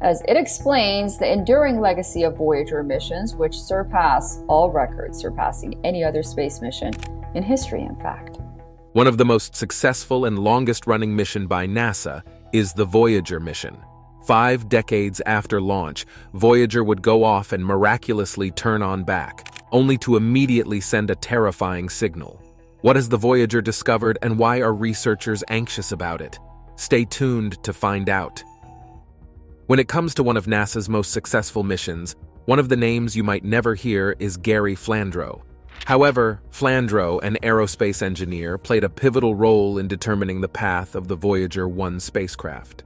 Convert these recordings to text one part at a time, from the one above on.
as it explains the enduring legacy of Voyager missions, which surpass all records, surpassing any other space mission in history, in fact. One of the most successful and longest-running mission by NASA is the Voyager mission. 5 decades after launch, Voyager would go off and miraculously turn on back, only to immediately send a terrifying signal. What has the Voyager discovered, and why are researchers anxious about it? Stay tuned to find out. When it comes to one of NASA's most successful missions, one of the names you might never hear is Gary Flandro. However, Flandro, an aerospace engineer, played a pivotal role in determining the path of the Voyager 1 spacecraft.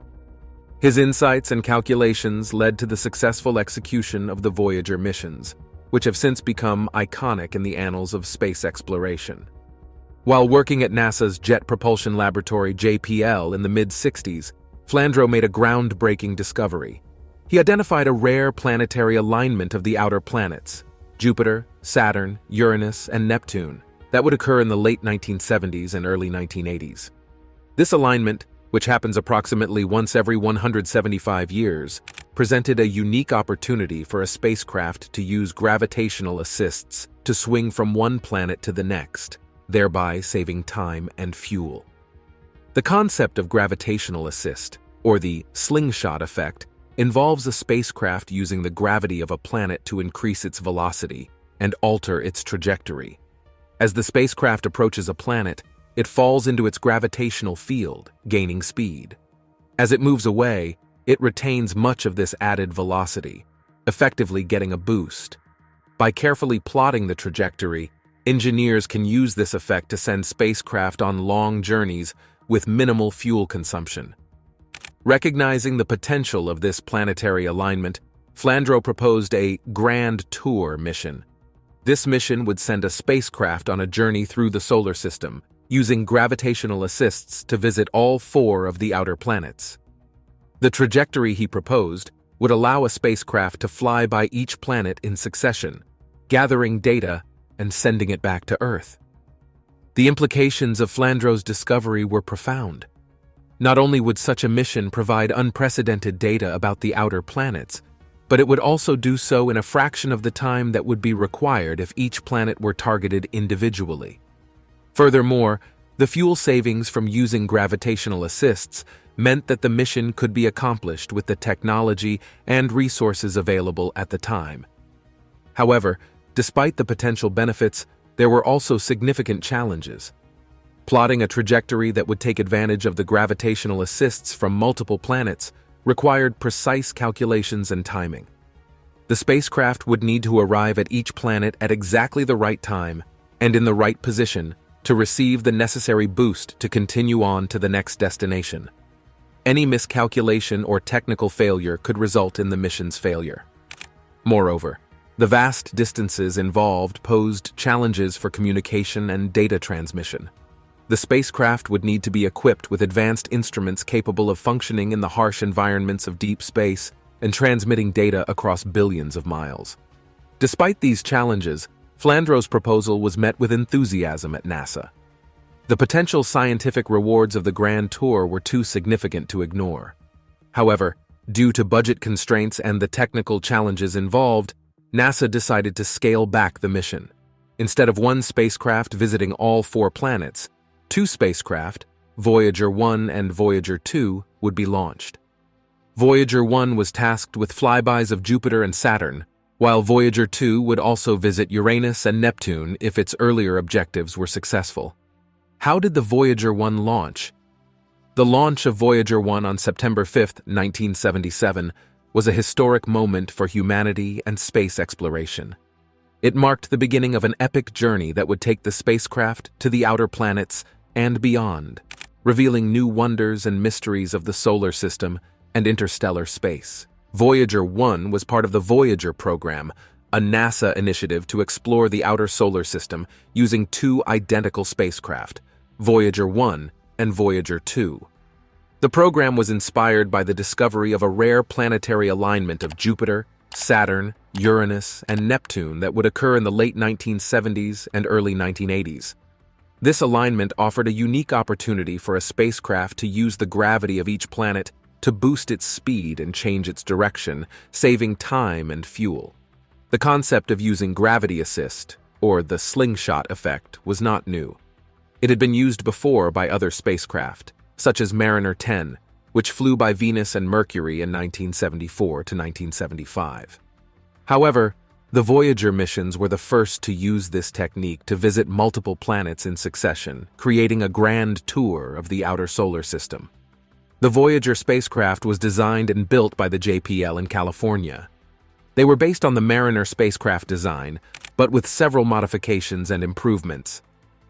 His insights and calculations led to the successful execution of the Voyager missions, which have since become iconic in the annals of space exploration. While working at NASA's Jet Propulsion Laboratory JPL in the mid-60s, Flandro made a groundbreaking discovery. He identified a rare planetary alignment of the outer planets, Jupiter, Saturn, Uranus, and Neptune, that would occur in the late 1970s and early 1980s. This alignment, which happens approximately once every 175 years, presented a unique opportunity for a spacecraft to use gravitational assists to swing from one planet to the next, thereby saving time and fuel. The concept of gravitational assist, or the slingshot effect, involves a spacecraft using the gravity of a planet to increase its velocity and alter its trajectory. As the spacecraft approaches a planet, it falls into its gravitational field, gaining speed. As it moves away, it retains much of this added velocity, effectively getting a boost. By carefully plotting the trajectory, engineers can use this effect to send spacecraft on long journeys with minimal fuel consumption. Recognizing the potential of this planetary alignment, Flandro proposed a Grand Tour mission. This mission would send a spacecraft on a journey through the solar system, using gravitational assists to visit all 4 of the outer planets. The trajectory he proposed would allow a spacecraft to fly by each planet in succession, gathering data and sending it back to Earth. The implications of Flandro's discovery were profound. Not only would such a mission provide unprecedented data about the outer planets, but it would also do so in a fraction of the time that would be required if each planet were targeted individually. Furthermore, the fuel savings from using gravitational assists meant that the mission could be accomplished with the technology and resources available at the time. However, despite the potential benefits, there were also significant challenges. Plotting a trajectory that would take advantage of the gravitational assists from multiple planets required precise calculations and timing. The spacecraft would need to arrive at each planet at exactly the right time and in the right position to receive the necessary boost to continue on to the next destination. Any miscalculation or technical failure could result in the mission's failure. Moreover, the vast distances involved posed challenges for communication and data transmission. The spacecraft would need to be equipped with advanced instruments capable of functioning in the harsh environments of deep space and transmitting data across billions of miles. Despite these challenges, Flandro's proposal was met with enthusiasm at NASA. The potential scientific rewards of the Grand Tour were too significant to ignore. However, due to budget constraints and the technical challenges involved, NASA decided to scale back the mission. Instead of one spacecraft visiting all 4 planets, 2 spacecraft, Voyager 1 and Voyager 2, would be launched. Voyager 1 was tasked with flybys of Jupiter and Saturn, while Voyager 2 would also visit Uranus and Neptune if its earlier objectives were successful. How did the Voyager 1 launch? The launch of Voyager 1 on September 5, 1977, was a historic moment for humanity and space exploration. It marked the beginning of an epic journey that would take the spacecraft to the outer planets and beyond, revealing new wonders and mysteries of the solar system and interstellar space. Voyager 1 was part of the Voyager program, a NASA initiative to explore the outer solar system using 2 identical spacecraft, Voyager 1 and Voyager 2. The program was inspired by the discovery of a rare planetary alignment of Jupiter, Saturn, Uranus, and Neptune that would occur in the late 1970s and early 1980s. This alignment offered a unique opportunity for a spacecraft to use the gravity of each planet to boost its speed and change its direction, saving time and fuel. The concept of using gravity assist, or the slingshot effect, was not new. It had been used before by other spacecraft, such as Mariner 10, which flew by Venus and Mercury in 1974 to 1975. However, the Voyager missions were the first to use this technique to visit multiple planets in succession, creating a grand tour of the outer solar system. The Voyager spacecraft was designed and built by the JPL in California. They were based on the Mariner spacecraft design, but with several modifications and improvements.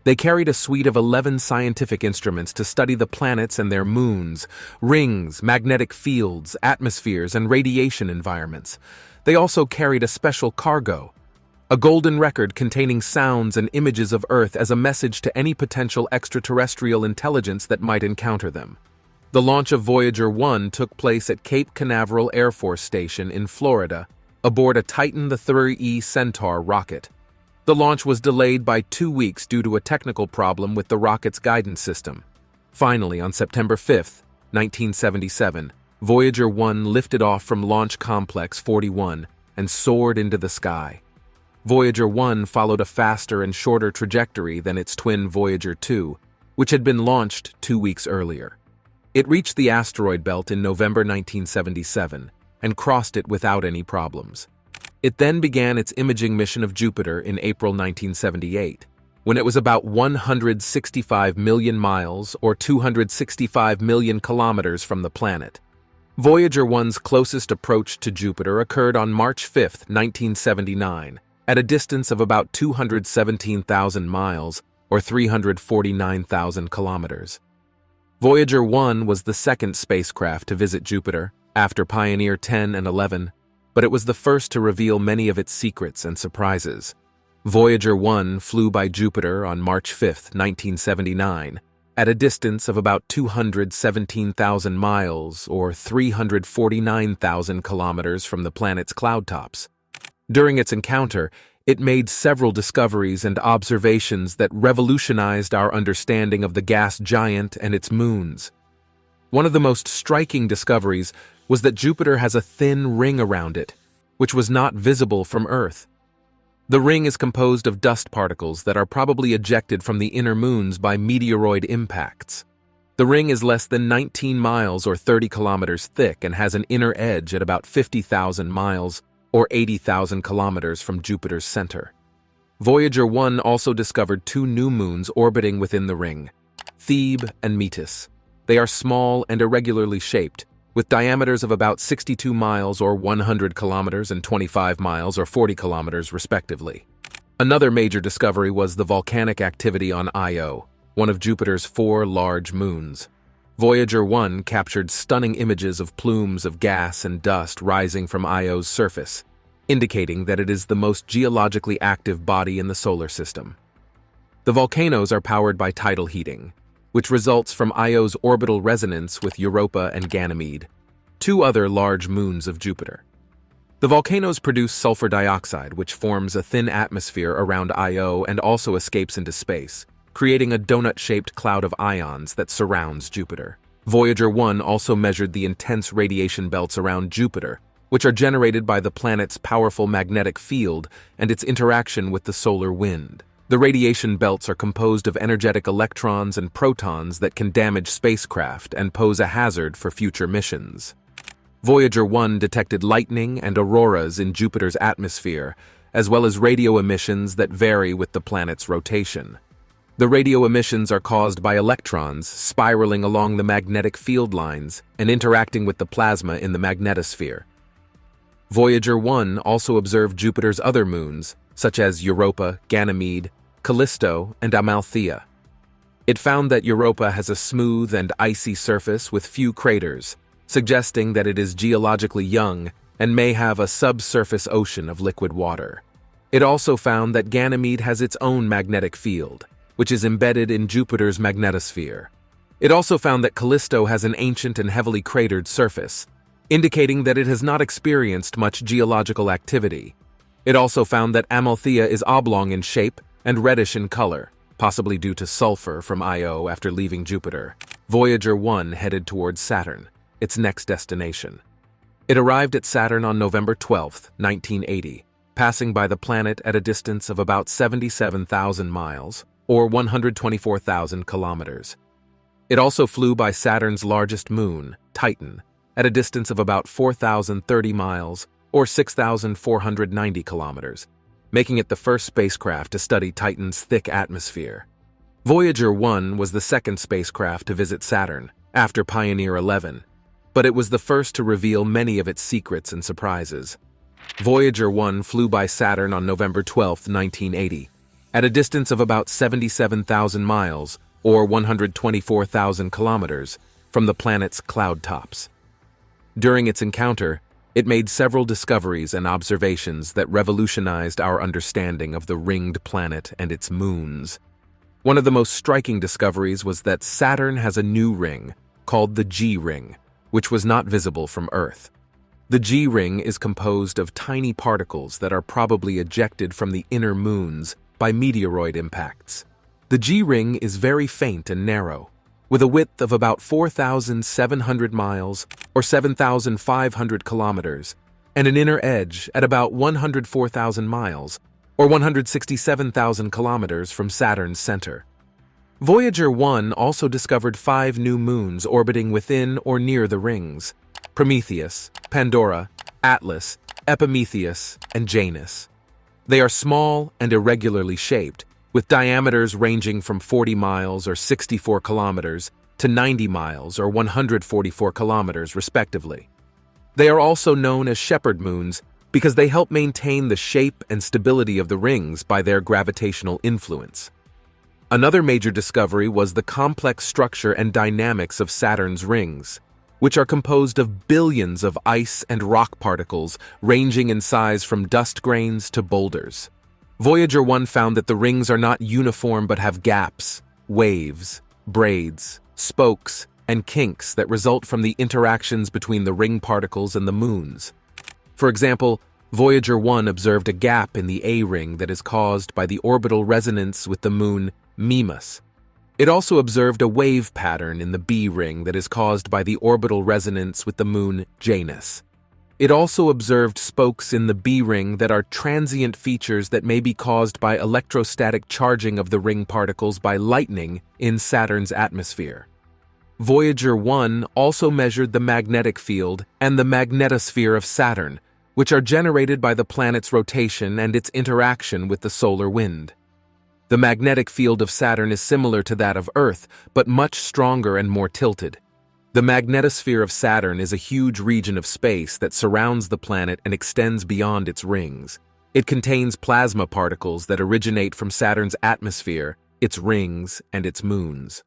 They carried a suite of 11 scientific instruments to study the planets and their moons, rings, magnetic fields, atmospheres, and radiation environments. They also carried a special cargo, a golden record containing sounds and images of Earth as a message to any potential extraterrestrial intelligence that might encounter them. The launch of Voyager 1 took place at Cape Canaveral Air Force Station in Florida, aboard a Titan III-E Centaur rocket. The launch was delayed by 2 weeks due to a technical problem with the rocket's guidance system. Finally, on September 5, 1977, Voyager 1 lifted off from Launch Complex 41 and soared into the sky. Voyager 1 followed a faster and shorter trajectory than its twin Voyager 2, which had been launched 2 weeks earlier. It reached the asteroid belt in November 1977 and crossed it without any problems. It then began its imaging mission of Jupiter in April 1978, when it was about 165 million miles or 265 million kilometers from the planet. Voyager 1's closest approach to Jupiter occurred on March 5, 1979, at a distance of about 217,000 miles or 349,000 kilometers. Voyager 1 was the second spacecraft to visit Jupiter, after Pioneer 10 and 11, but it was the first to reveal many of its secrets and surprises. Voyager 1 flew by Jupiter on March 5, 1979, at a distance of about 217,000 miles or 349,000 kilometers from the planet's cloud tops. During its encounter, it made several discoveries and observations that revolutionized our understanding of the gas giant and its moons. One of the most striking discoveries was that Jupiter has a thin ring around it, which was not visible from Earth. The ring is composed of dust particles that are probably ejected from the inner moons by meteoroid impacts. The ring is less than 19 miles or 30 kilometers thick and has an inner edge at about 50,000 miles or 80,000 kilometers from Jupiter's center. Voyager 1 also discovered 2 new moons orbiting within the ring, Thebe and Metis. They are small and irregularly shaped, with diameters of about 62 miles or 100 kilometers and 25 miles or 40 kilometers respectively. Another major discovery was the volcanic activity on Io, one of Jupiter's 4 large moons. Voyager 1 captured stunning images of plumes of gas and dust rising from Io's surface, indicating that it is the most geologically active body in the solar system. The volcanoes are powered by tidal heating, which results from Io's orbital resonance with Europa and Ganymede, 2 other large moons of Jupiter. The volcanoes produce sulfur dioxide, which forms a thin atmosphere around Io and also escapes into space, creating a donut-shaped cloud of ions that surrounds Jupiter. Voyager 1 also measured the intense radiation belts around Jupiter, which are generated by the planet's powerful magnetic field and its interaction with the solar wind. The radiation belts are composed of energetic electrons and protons that can damage spacecraft and pose a hazard for future missions. Voyager 1 detected lightning and auroras in Jupiter's atmosphere, as well as radio emissions that vary with the planet's rotation. The radio emissions are caused by electrons spiraling along the magnetic field lines and interacting with the plasma in the magnetosphere. Voyager 1 also observed Jupiter's other moons, such as Europa, Ganymede, Callisto, and Amalthea. It found that Europa has a smooth and icy surface with few craters, suggesting that it is geologically young and may have a subsurface ocean of liquid water. It also found that Ganymede has its own magnetic field, which is embedded in Jupiter's magnetosphere. It also found that Callisto has an ancient and heavily cratered surface, indicating that it has not experienced much geological activity. It also found that Amalthea is oblong in shape and reddish in color, possibly due to sulfur from Io after leaving Jupiter. Voyager 1 headed towards Saturn. its next destination. It arrived at Saturn on November 12, 1980, passing by the planet at a distance of about 77,000 miles, or 124,000 kilometers. It also flew by Saturn's largest moon, Titan, at a distance of about 4,030 miles, or 6,490 kilometers, making it the first spacecraft to study Titan's thick atmosphere. Voyager 1 was the second spacecraft to visit Saturn, after Pioneer 11, but it was the first to reveal many of its secrets and surprises. Voyager 1 flew by Saturn on November 12, 1980, at a distance of about 77,000 miles, or 124,000 kilometers, from the planet's cloud tops. During its encounter, it made several discoveries and observations that revolutionized our understanding of the ringed planet and its moons. One of the most striking discoveries was that Saturn has a new ring, called the G-ring, which was not visible from Earth. The G-ring is composed of tiny particles that are probably ejected from the inner moons by meteoroid impacts. The G-ring is very faint and narrow, with a width of about 4,700 miles or 7,500 kilometers, and an inner edge at about 104,000 miles or 167,000 kilometers from Saturn's center. Voyager 1 also discovered 5 new moons orbiting within or near the rings: Prometheus, Pandora, Atlas, Epimetheus, and Janus. They are small and irregularly shaped, with diameters ranging from 40 miles or 64 kilometers to 90 miles or 144 kilometers, respectively. They are also known as shepherd moons because they help maintain the shape and stability of the rings by their gravitational influence. Another major discovery was the complex structure and dynamics of Saturn's rings, which are composed of billions of ice and rock particles ranging in size from dust grains to boulders. Voyager 1 found that the rings are not uniform but have gaps, waves, braids, spokes, and kinks that result from the interactions between the ring particles and the moons. For example, Voyager 1 observed a gap in the A ring that is caused by the orbital resonance with the moon Mimas. It also observed a wave pattern in the B ring that is caused by the orbital resonance with the moon Janus. It also observed spokes in the B ring that are transient features that may be caused by electrostatic charging of the ring particles by lightning in Saturn's atmosphere. Voyager 1 also measured the magnetic field and the magnetosphere of Saturn, which are generated by the planet's rotation and its interaction with the solar wind. The magnetic field of Saturn is similar to that of Earth, but much stronger and more tilted. The magnetosphere of Saturn is a huge region of space that surrounds the planet and extends beyond its rings. It contains plasma particles that originate from Saturn's atmosphere, its rings, and its moons.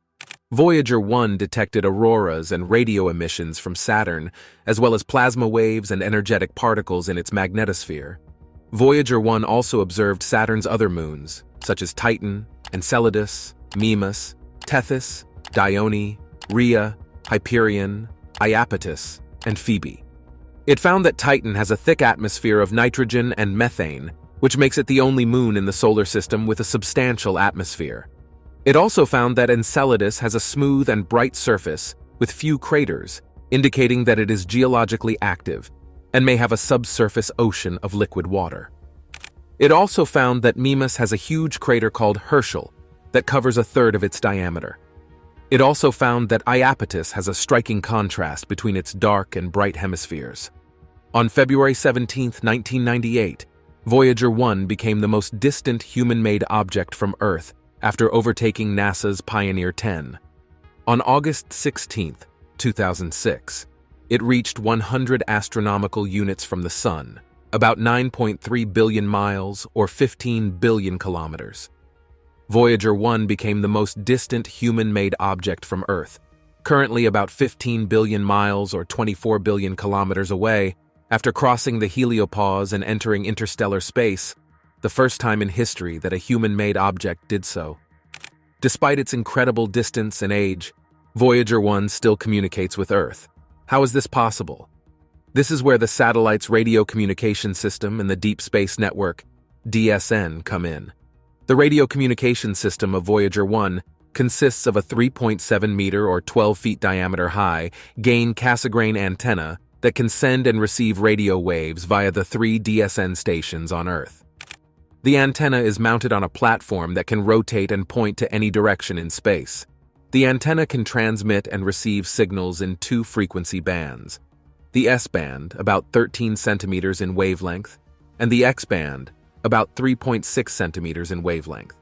Voyager 1 detected auroras and radio emissions from Saturn, as well as plasma waves and energetic particles in its magnetosphere. Voyager 1 also observed Saturn's other moons, such as Titan, Enceladus, Mimas, Tethys, Dione, Rhea, Hyperion, Iapetus, and Phoebe. It found that Titan has a thick atmosphere of nitrogen and methane, which makes it the only moon in the solar system with a substantial atmosphere. It also found that Enceladus has a smooth and bright surface with few craters, indicating that it is geologically active and may have a subsurface ocean of liquid water. It also found that Mimas has a huge crater called Herschel that covers a third of its diameter. It also found that Iapetus has a striking contrast between its dark and bright hemispheres. On February 17, 1998, Voyager 1 became the most distant human-made object from Earth after overtaking NASA's Pioneer 10. On August 16, 2006, it reached 100 astronomical units from the Sun, about 9.3 billion miles or 15 billion kilometers. Voyager 1 became the most distant human-made object from Earth, currently about 15 billion miles or 24 billion kilometers away, after crossing the heliopause and entering interstellar space, the first time in history that a human-made object did so. Despite its incredible distance and age, Voyager 1 still communicates with Earth. How is this possible? This is where the satellite's radio communication system and the Deep Space Network, DSN, come in. The radio communication system of Voyager 1 consists of a 3.7-meter or 12 feet diameter high gain Cassegrain antenna that can send and receive radio waves via the 3 DSN stations on Earth. The antenna is mounted on a platform that can rotate and point to any direction in space. The antenna can transmit and receive signals in 2 frequency bands. The S-band, about 13 centimeters in wavelength, and the X-band, about 3.6 centimeters in wavelength.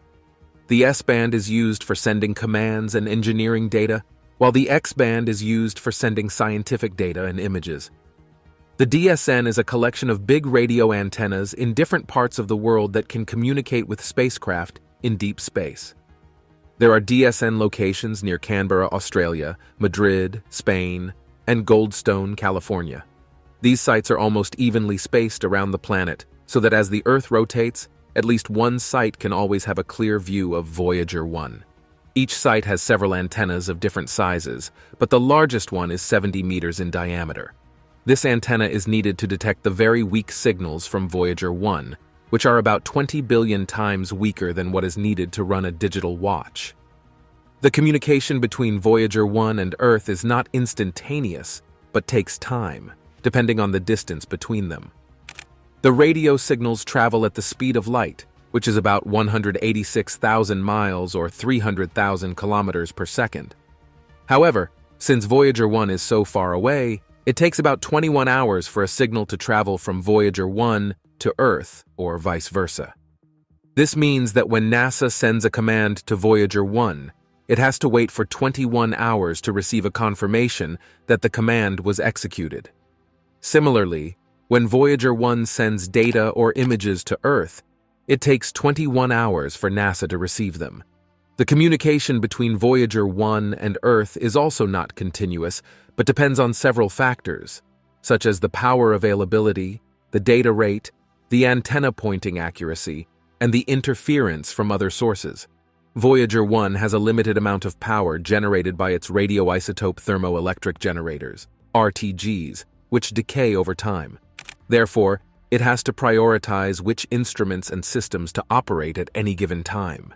The S-band is used for sending commands and engineering data, while the X-band is used for sending scientific data and images. The DSN is a collection of big radio antennas in different parts of the world that can communicate with spacecraft in deep space. There are DSN locations near Canberra, Australia, Madrid, Spain, and Goldstone, California. These sites are almost evenly spaced around the planet, so that as the Earth rotates, at least one site can always have a clear view of Voyager 1. Each site has several antennas of different sizes, but the largest one is 70 meters in diameter. This antenna is needed to detect the very weak signals from Voyager 1, which are about 20 billion times weaker than what is needed to run a digital watch. The communication between Voyager 1 and Earth is not instantaneous, but takes time, depending on the distance between them. The radio signals travel at the speed of light, which is about 186,000 miles or 300,000 kilometers per second. However, since Voyager 1 is so far away, it takes about 21 hours for a signal to travel from Voyager 1 to Earth, or vice versa. This means that when NASA sends a command to Voyager 1, it has to wait for 21 hours to receive a confirmation that the command was executed. Similarly, when Voyager 1 sends data or images to Earth, it takes 21 hours for NASA to receive them. The communication between Voyager 1 and Earth is also not continuous, but depends on several factors, such as the power availability, the data rate, the antenna pointing accuracy, and the interference from other sources. Voyager 1 has a limited amount of power generated by its radioisotope thermoelectric generators, RTGs, which decay over time. Therefore, it has to prioritize which instruments and systems to operate at any given time.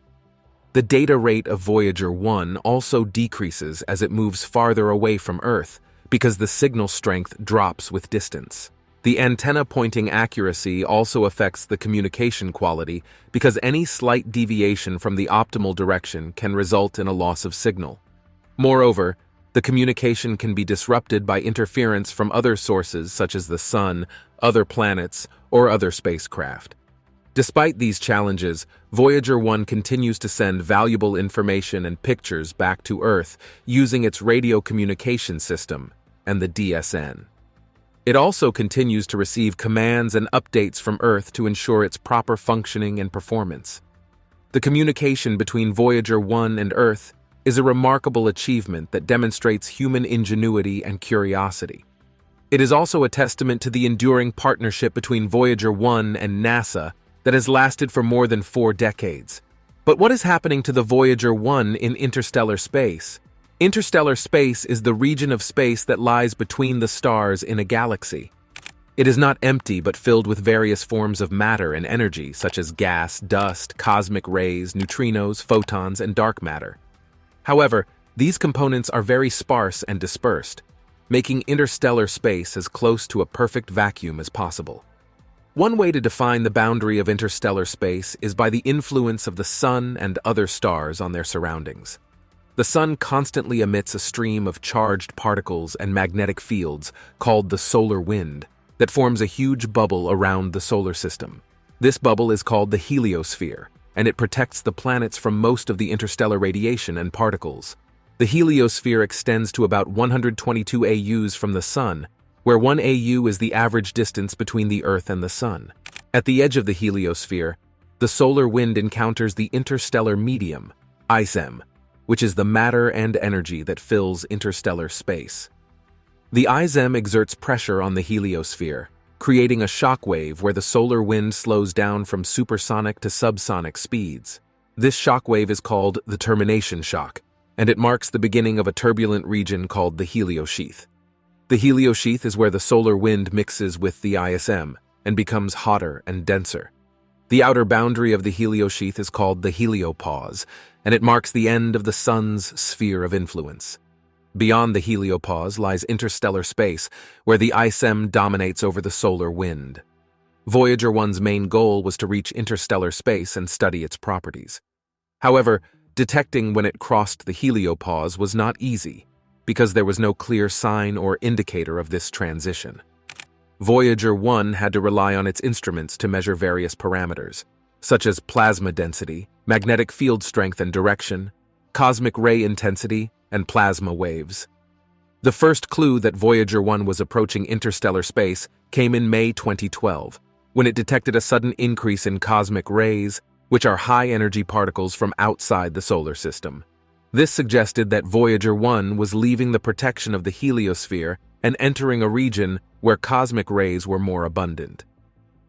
The data rate of Voyager 1 also decreases as it moves farther away from Earth because the signal strength drops with distance. The antenna pointing accuracy also affects the communication quality because any slight deviation from the optimal direction can result in a loss of signal. Moreover, the communication can be disrupted by interference from other sources such as the Sun, other planets, or other spacecraft. Despite these challenges, Voyager 1 continues to send valuable information and pictures back to Earth using its radio communication system and the DSN. It also continues to receive commands and updates from Earth to ensure its proper functioning and performance. The communication between Voyager 1 and Earth is a remarkable achievement that demonstrates human ingenuity and curiosity. It is also a testament to the enduring partnership between Voyager 1 and NASA that has lasted for more than 4 decades. But what is happening to the Voyager 1 in interstellar space? Interstellar space is the region of space that lies between the stars in a galaxy. It is not empty but filled with various forms of matter and energy, such as gas, dust, cosmic rays, neutrinos, photons, and dark matter. However, these components are very sparse and dispersed, making interstellar space as close to a perfect vacuum as possible. One way to define the boundary of interstellar space is by the influence of the Sun and other stars on their surroundings. The Sun constantly emits a stream of charged particles and magnetic fields called the solar wind that forms a huge bubble around the solar system. This bubble is called the heliosphere, and it protects the planets from most of the interstellar radiation and particles. The heliosphere extends to about 122 AUs from the Sun, where 1 AU is the average distance between the Earth and the Sun. At the edge of the heliosphere, the solar wind encounters the interstellar medium, ISEM, which is the matter and energy that fills interstellar space. The ISEM exerts pressure on the heliosphere, creating a shock wave where the solar wind slows down from supersonic to subsonic speeds. This shock wave is called the termination shock, and it marks the beginning of a turbulent region called the heliosheath. The heliosheath is where the solar wind mixes with the ISM and becomes hotter and denser. The outer boundary of the heliosheath is called the heliopause, and it marks the end of the Sun's sphere of influence. Beyond the heliopause lies interstellar space, where the ISM dominates over the solar wind. Voyager 1's main goal was to reach interstellar space and study its properties. However, detecting when it crossed the heliopause was not easy, because there was no clear sign or indicator of this transition. Voyager 1 had to rely on its instruments to measure various parameters, such as plasma density, magnetic field strength and direction, cosmic ray intensity, and plasma waves. The first clue that Voyager 1 was approaching interstellar space came in May 2012, when it detected a sudden increase in cosmic rays, which are high-energy particles from outside the solar system. This suggested that Voyager 1 was leaving the protection of the heliosphere and entering a region where cosmic rays were more abundant.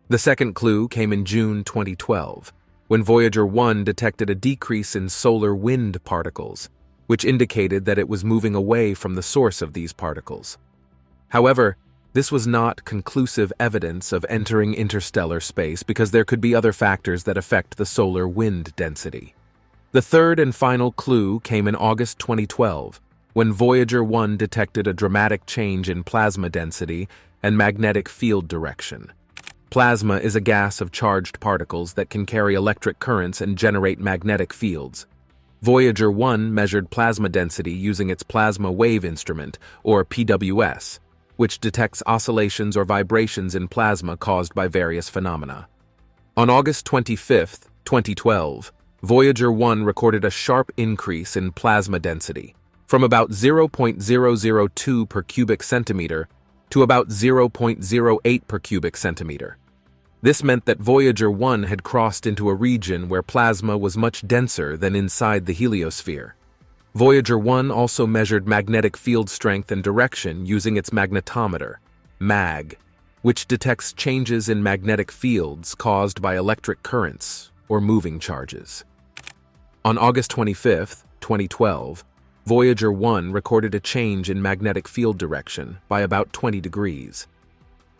The second clue came in June 2012, when Voyager 1 detected a decrease in solar wind particles, which indicated that it was moving away from the source of these particles. However, this was not conclusive evidence of entering interstellar space because there could be other factors that affect the solar wind density. The third and final clue came in August 2012, when Voyager 1 detected a dramatic change in plasma density and magnetic field direction. Plasma is a gas of charged particles that can carry electric currents and generate magnetic fields. Voyager 1 measured plasma density using its plasma wave instrument, or PWS, which detects oscillations or vibrations in plasma caused by various phenomena. On August 25, 2012, Voyager 1 recorded a sharp increase in plasma density, from about 0.002 per cubic centimeter to about 0.08 per cubic centimeter. This meant that Voyager 1 had crossed into a region where plasma was much denser than inside the heliosphere. Voyager 1 also measured magnetic field strength and direction using its magnetometer, MAG, which detects changes in magnetic fields caused by electric currents or moving charges. On August 25, 2012, Voyager 1 recorded a change in magnetic field direction by about 20 degrees.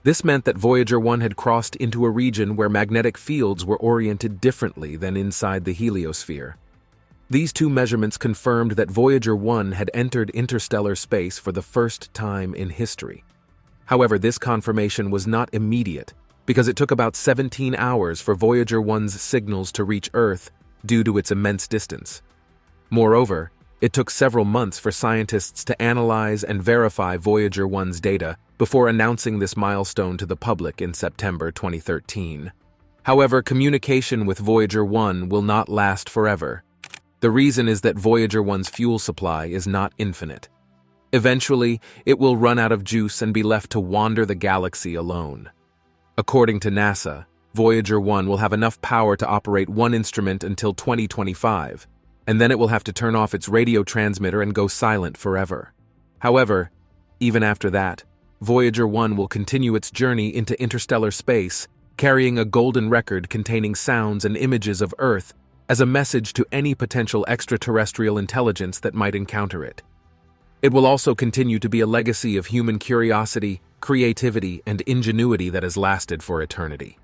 This meant that Voyager 1 had crossed into a region where magnetic fields were oriented differently than inside the heliosphere. These two measurements confirmed that Voyager 1 had entered interstellar space for the first time in history. However, this confirmation was not immediate, because it took about 17 hours for Voyager 1's signals to reach Earth due to its immense distance. Moreover, it took several months for scientists to analyze and verify Voyager 1's data before announcing this milestone to the public in September 2013. However, communication with Voyager 1 will not last forever. The reason is that Voyager 1's fuel supply is not infinite. Eventually, it will run out of juice and be left to wander the galaxy alone. According to NASA, Voyager 1 will have enough power to operate one instrument until 2025, and then it will have to turn off its radio transmitter and go silent forever. However, even after that, Voyager 1 will continue its journey into interstellar space, carrying a golden record containing sounds and images of Earth as a message to any potential extraterrestrial intelligence that might encounter it. It will also continue to be a legacy of human curiosity, creativity, and ingenuity that has lasted for eternity.